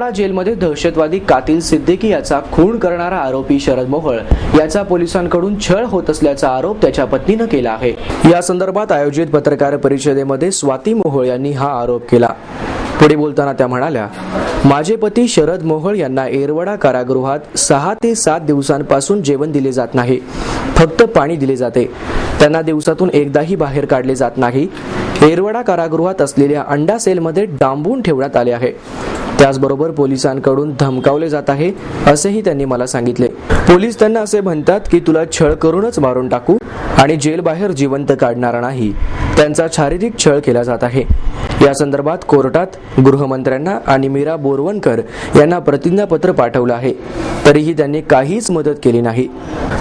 एरवडा जेलमध्ये दहशतवादी कातिल सिद्दीकी याचा खून करणारा आरोपी शरद मोहोळ याचा पोलिसांकडून छळ होत असल्याचा आरोप त्याच्या पत्नीने केला आहे। या संदर्भात आयोजित पत्रकार परिषदेमध्ये स्वाती मोहोळ यांनी हा आरोप केला। पुढे बोलताना त्या म्हणाल्या, माझे पती शरद मोहोळ यांना एरवडा कारागृहात 6 ते 7 दिवसांपासून जेवण दिले जात नाही, फक्त पाणी दिले जाते। त्यांना दिवसातून एकदाही बाहेर काढले जात नाही। एरवडा कारागृहात असलेल्या अंडा सेलमध्ये डांबून ठेवण्यात आले आहे। त्याचबरोबर पोलिसांकडून धमकावले जात आहे असेही त्यांनी मला सांगितले। पोलीस त्यांना असे म्हणतात की तुला छळ करूनच मारून टाकू आणि जेल बाहेर जिवंत काढणार नाही। त्यांचा शारीरिक छळ केला जात आहे। या संदर्भात कोर्टात गृहमंत्र्यांना आणि मीरा बोरवणकर यांना प्रतिज्ञापत्र पाठवलं आहे, तरीही त्यांनी काहीच मदत केली नाही।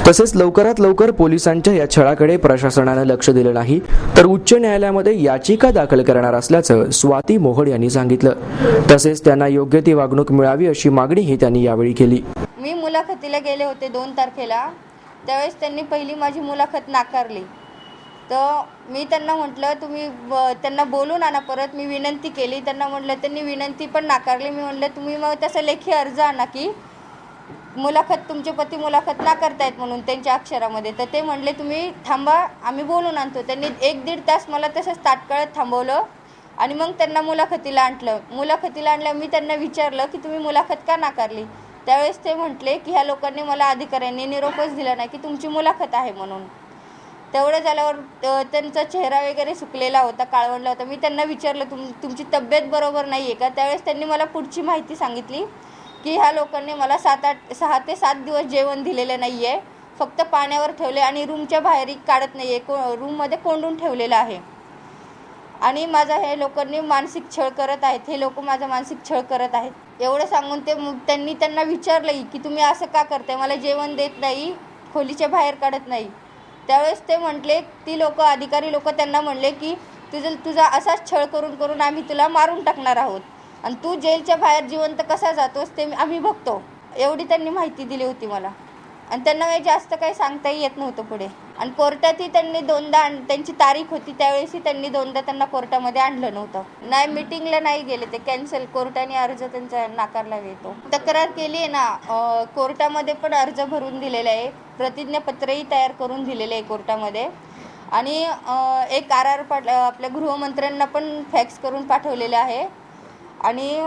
तसेच लवकरात लवकर पोलिसांच्या या छळाकडे प्रशासनाने लक्ष दिलं नाही तर उच्च न्यायालयामध्ये याचिका दाखल करणार असल्याचं स्वाती मोहोळ यांनी सांगितलं। तसेच त्यांना योग्य ती वागणूक मिळावी अशी मागणीही त्यांनी यावेळी केली। मी मुलाखतीला गेले होते 2 तारखेला, त्यावेळेस त्यांनी पहिली माझी मुलाखत नाकारली। तर मी त्यांना म्हटलं तुम्ही त्यांना बोलून आणा परत, मी विनंती केली त्यांना, म्हटलं त्यांनी विनंती पण नाकारली। मी म्हटलं तुम्ही मग तसं लेखी अर्ज आणा की मुलाखत तुमचे पती मुलाखत नाकारतायत म्हणून त्यांच्या अक्षरामध्ये। तर ते म्हटले तुम्ही थांबा, आम्ही बोलून आणतो। त्यांनी 1-1.5 तास मला तसंच ताटकळत थांबवलं आणि मग त्यांना मुलाखतीला आणलं। मुलाखतीला आणलं मी त्यांना विचारलं की तुम्ही मुलाखत का नाकारली। त्यावेळेस ते म्हटले की ह्या लोकांनी मला अधिकाऱ्यांनी निरोपच दिला नाही की तुमची मुलाखत आहे म्हणून। तेवढं झाल्यावर त्यांचा चेहरा वगैरे सुकलेला होता, काळवंडला होता। मी त्यांना विचारलं तुमची तब्येत बरोबर नाही आहे का। त्यावेळेस त्यांनी मला पुढची माहिती सांगितली की ह्या लोकांनी मला 6 ते 7 दिवस जेवण दिलेले नाही आहे, फक्त पाण्यावर ठेवले आणि रूमच्या बाहेर काढत नाही आहे, रूममध्ये कोंडून ठेवलेलं आहे आणि माझा हे लोकांनी मानसिक छळ करत आहेत, हे लोक माझा मानसिक छळ करत आहेत। एवढं सांगून त्यांनी त्यांना विचारलं की तुम्ही असं का करताय, मला जेवण देत नाही, खोलीच्या बाहेर काढत नाही। त्यावेळेस ते म्हटले, ती लोक अधिकारी लोक त्यांना म्हणले की तुझा असाच छळ करून करून आम्ही तुला मारून टाकणार आहोत आणि तू जेलच्या बाहेर जिवंत कसा जातोस ते आम्ही बघतो। एवढी त्यांनी माहिती दिली होती मला आणि त्यांना काही जास्त काही सांगताही येत नव्हतं पुढे। आणि कोर्टातही त्यांनी 2दा त्यांची तारीख होती, त्यावेळेसही त्यांनी 2दा त्यांना कोर्टामध्ये आणलं नव्हतं। नाही मीटिंगला नाही गेले ते, कॅन्सल, कोर्टाने अर्ज त्यांचा नाकारला येतो। तक्रार केली आहे ना, कोर्टामध्ये पण अर्ज भरून दिलेला आहे, प्रतिज्ञापत्रही तयार करून दिलेले आहे कोर्टामध्ये आणि एक RR आपल्या गृहमंत्र्यांना पण फॅक्स करून पाठवलेले आहे आणि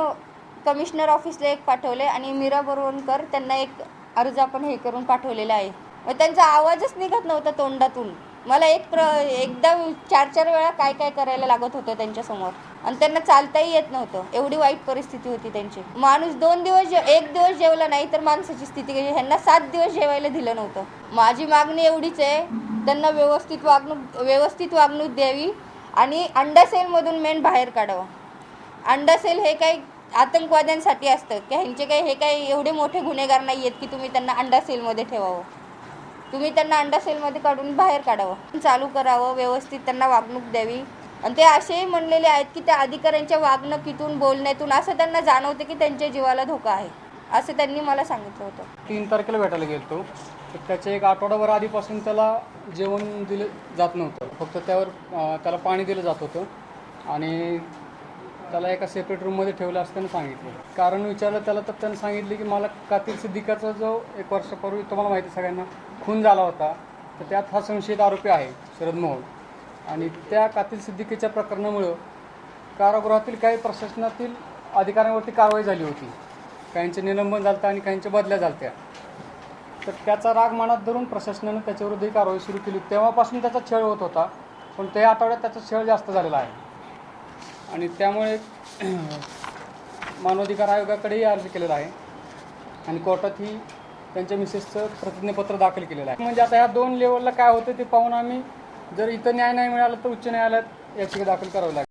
कमिशनर ऑफिसला एक पाठवले आणि मीरा बोरवणकर त्यांना एक अर्ज आपण हे करून पाठवलेला आहे। मग त्यांचा आवाजच निघत नव्हता तोंडातून। मला एकदा 4-4 वेळा काय करायला लागत होतं त्यांच्यासमोर आणि त्यांना चालताही येत नव्हतं, एवढी वाईट परिस्थिती होती त्यांची। माणूस 1 दिवस जेवला नाही तर माणसाची स्थिती कशी, ह्यांना 7 दिवस जेवायला दिलं नव्हतं। माझी मागणी एवढीच आहे, त्यांना व्यवस्थित वागणूक द्यावी आणि अंडा सेलमधून मेन बाहेर काढावं। अंडा सेल हे काही आतंकवाद्यांसाठी असतं की ह्यांचे काही हे काही एवढे मोठे गुन्हेगार नाही आहेत की तुम्ही त्यांना अंडा सेलमध्ये ठेवावं। तुम्ही त्यांना अंडा सेलमध्ये काढून बाहेर काढावं, चालू करावं, व्यवस्थित त्यांना वागणूक द्यावी। आणि ते असेही म्हणलेले आहेत की त्या अधिकाऱ्यांच्या वागणुकीतून बोलण्यातून असं त्यांना जाणवते की त्यांच्या जीवाला धोका आहे, असं त्यांनी मला सांगितलं होतं। 3 तारखेला भेटायला गेलो तर त्याच्या 1 आठवडाभर आधीपासून त्याला जेवण दिलं जात नव्हतं, फक्त त्याला पाणी दिलं जात होतं आणि त्याला एका सेपरेट रूममध्ये ठेवलं असताना सांगितलं। कारण विचारलं त्याला तर त्यानं सांगितले की मला कातिल सिद्दीकाचा जो 1 वर्षापूर्वी तुम्हाला माहिती सगळ्यांना खून झाला होता, तर त्यात हा संशयित आरोपी आहे शरद मोहोळ आणि त्या कातिल सिद्दीकीच्या प्रकरणामुळं कारागृहातील काही प्रशासनातील अधिकाऱ्यांवरती कारवाई झाली होती, काहींचे निलंबन झालं आणि काहींच्या बदल्या झाल्या। तर त्याचा राग मनात धरून प्रशासनानं त्याच्याविरुद्ध कारवाई सुरू केली। तेव्हापासून त्याचा छळ होत होता, पण त्या आठवड्यात त्याचा छळ जास्त झालेला आहे आणि त्यामुळे मानवाधिकार आयोगाकडेही अर्ज केलेला आहे आणि कोर्टातही त्यांच्या मिसेसचं प्रतिज्ञापत्र दाखल केलेलं आहे। म्हणजे आता ह्या 2 लेवलला काय होतं ते पाहून आम्ही, जर इथं न्याय नाही मिळाला तर उच्च न्यायालयात याचिका दाखल करावी लागेल।